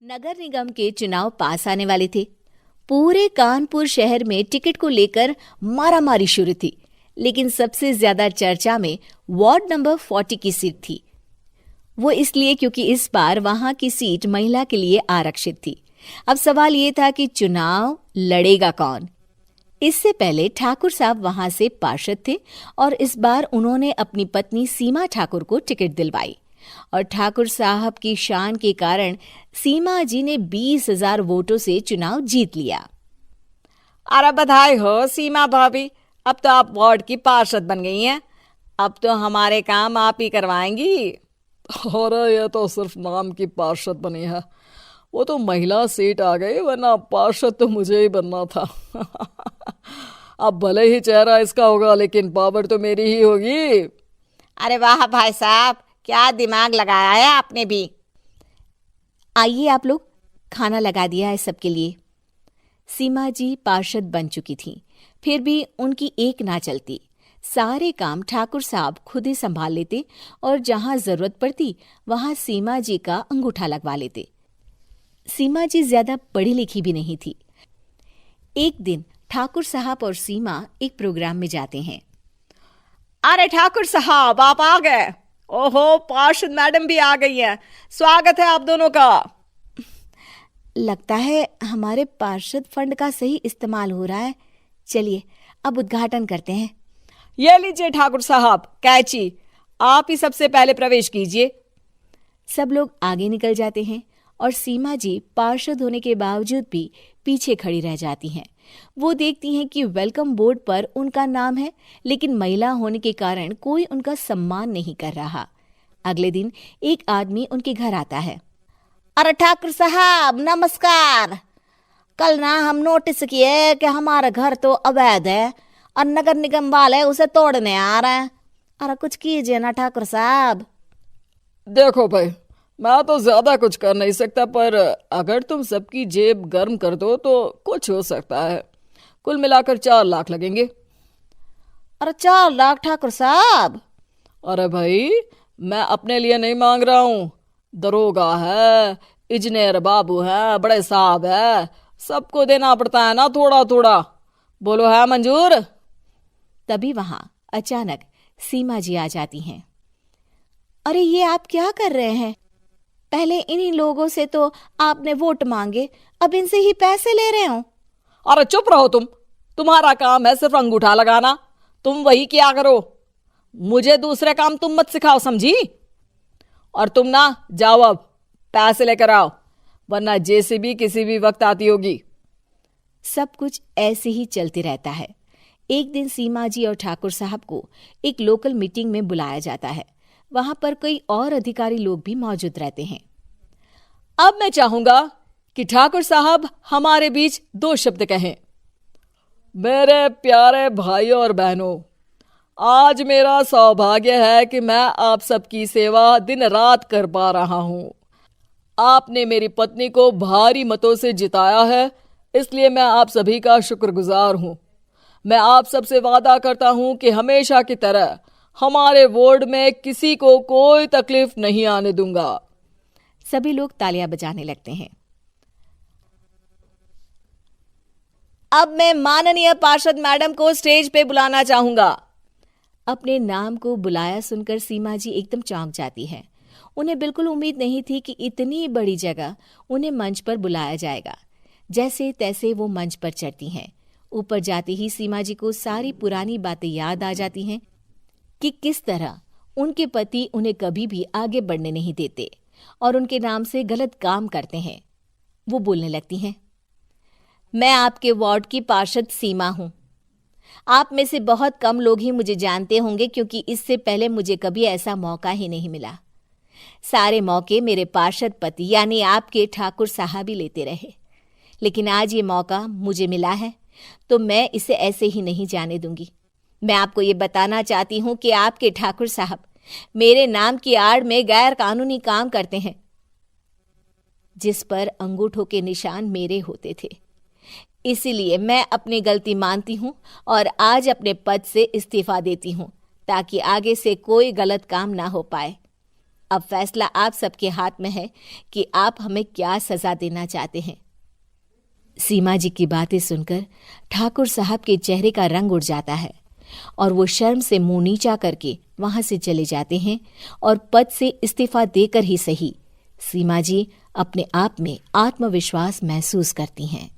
नगर निगम के चुनाव पास आने वाले थे। पूरे कानपुर शहर में टिकट को लेकर मारामारी शुरू थी, लेकिन सबसे ज्यादा चर्चा में वार्ड नंबर 40 की सीट थी। वो इसलिए क्योंकि इस बार वहां की सीट महिला के लिए आरक्षित थी। अब सवाल ये था कि चुनाव लड़ेगा कौन। इससे पहले ठाकुर साहब वहां से पार्षद थे और इस बार उन्होंने अपनी पत्नी सीमा ठाकुर को टिकट दिलवाई और ठाकुर साहब की शान के कारण सीमा जी ने 20,000 वोटों से चुनाव जीत लिया। अरे बधाई हो सीमा भाभी, अब तो आप वार्ड की पार्षद बन गई हैं। अब तो हमारे काम आप ही करवाएंगी। अरे ये तो सिर्फ नाम की पार्षद बनी है, वो तो महिला सीट आ गई, वरना पार्षद तो मुझे ही बनना था। अब भले ही चेहरा इसका होगा, लेकिन पावर तो मेरी ही होगी। अरे वाह भाई साहब, क्या दिमाग लगाया है आपने भी। आइए आप लोग, खाना लगा दिया है सबके लिए। सीमा जी पार्षद बन चुकी थीं, फिर भी उनकी एक ना चलती। सारे काम ठाकुर साहब खुद ही संभाल लेते और जहां जरूरत पड़ती वहां सीमा जी का अंगूठा लगवा लेते। सीमा जी ज्यादा पढ़ी लिखी भी नहीं थी। एक दिन ठाकुर साहब और सीमा एक प्रोग्राम में जाते हैं। अरे ठाकुर साहब, आप आ गए। ओहो, पार्षद मैडम भी आ गई हैं। स्वागत है आप दोनों का। लगता है हमारे पार्षद फंड का सही इस्तेमाल हो रहा है। चलिए अब उद्घाटन करते हैं। ये लीजिए ठाकुर साहब कैची, आप ही सबसे पहले प्रवेश कीजिए। सब लोग आगे निकल जाते हैं और सीमा जी पार्षद होने के बावजूद भी पीछे खड़ी रह जाती हैं। वो देखती हैं कि वेलकम बोर्ड पर उनका नाम है, लेकिन महिला होने के कारण कोई उनका सम्मान नहीं कर रहा। अगले दिन एक आदमी उनके घर आता है। अरे ठाकुर साहब नमस्कार। कल ना हम नोटिस किए कि हमारा घर तो अवैध है और नगर निगम वाले उसे तोड़ने आ रहे हैं। अरे कुछ कीजिए ना ठाकुर साहब। देखो भाई, मैं तो ज्यादा कुछ कर नहीं सकता, पर अगर तुम सबकी जेब गर्म कर दो तो कुछ हो सकता है। कुल मिलाकर 4 लाख लगेंगे। अरे 4 लाख ठाकुर साहब? अरे भाई, मैं अपने लिए नहीं मांग रहा हूँ। दरोगा है, इंजीनियर बाबू है, बड़े साहब है, सबको देना पड़ता है ना थोड़ा थोड़ा। बोलो है मंजूर? तभी वहां अचानक सीमा जी आ जाती हैं। अरे ये आप क्या कर रहे हैं? पहले इन्हीं लोगों से तो आपने वोट मांगे, अब इनसे ही पैसे ले रहे हो। अरे चुप रहो तुम, तुम्हारा काम है सिर्फ अंगूठा लगाना, तुम वही किया करो। मुझे दूसरे काम तुम मत सिखाओ, समझी? और तुम ना जाओ, अब पैसे लेकर आओ, वरना जेसीबी किसी भी वक्त आती होगी। सब कुछ ऐसे ही चलते रहता है। एक दिन सीमा जी और ठाकुर साहब को एक लोकल मीटिंग में बुलाया जाता है। वहां पर कई और अधिकारी लोग भी मौजूद रहते हैं। अब मैं चाहूंगा कि ठाकुर साहब हमारे बीच 2 शब्द कहें। मेरे प्यारे भाइयों और बहनों, आज मेरा सौभाग्य है कि मैं आप सबकी सेवा दिन रात कर पा रहा हूं। आपने मेरी पत्नी को भारी मतों से जिताया है, इसलिए मैं आप सभी का शुक्रगुजार हूं। मैं आप सबसे वादा करता हूं कि हमेशा की तरह हमारे वार्ड में किसी को कोई तकलीफ नहीं आने दूंगा। सभी लोग तालियां बजाने लगते हैं। अब मैं माननीय पार्षद मैडम को स्टेज पे बुलाना चाहूंगा। अपने नाम को बुलाया सुनकर सीमा जी एकदम चौंक जाती हैं। उन्हें बिल्कुल उम्मीद नहीं थी कि इतनी बड़ी जगह उन्हें मंच पर बुलाया जाएगा। जैसे तैसे वो मंच पर चढ़ती हैं। ऊपर जाते ही सीमा जी को सारी पुरानी बातें याद आ जाती हैं कि किस तरह उनके पति उन्हें कभी भी आगे बढ़ने नहीं देते और उनके नाम से गलत काम करते हैं। वो बोलने लगती हैं। मैं आपके वार्ड की पार्षद सीमा हूं। आप में से बहुत कम लोग ही मुझे जानते होंगे, क्योंकि इससे पहले मुझे कभी ऐसा मौका ही नहीं मिला। सारे मौके मेरे पार्षद पति यानी आपके ठाकुर साहब ही लेते रहे, लेकिन आज ये मौका मुझे मिला है तो मैं इसे ऐसे ही नहीं जाने दूंगी। मैं आपको ये बताना चाहती हूं कि आपके ठाकुर साहब मेरे नाम की आड़ में गैर कानूनी काम करते हैं, जिस पर अंगूठों के निशान मेरे होते थे। इसीलिए मैं अपनी गलती मानती हूं और आज अपने पद से इस्तीफा देती हूं, ताकि आगे से कोई गलत काम ना हो पाए। अब फैसला आप सबके हाथ में है कि आप हमें क्या सजा देना चाहते हैं। सीमा जी की बातें सुनकर ठाकुर साहब के चेहरे का रंग उड़ जाता है और वो शर्म से मुंह नीचा करके वहां से चले जाते हैं और पद से इस्तीफा देकर ही सही सीमा जी अपने आप में आत्मविश्वास महसूस करती हैं।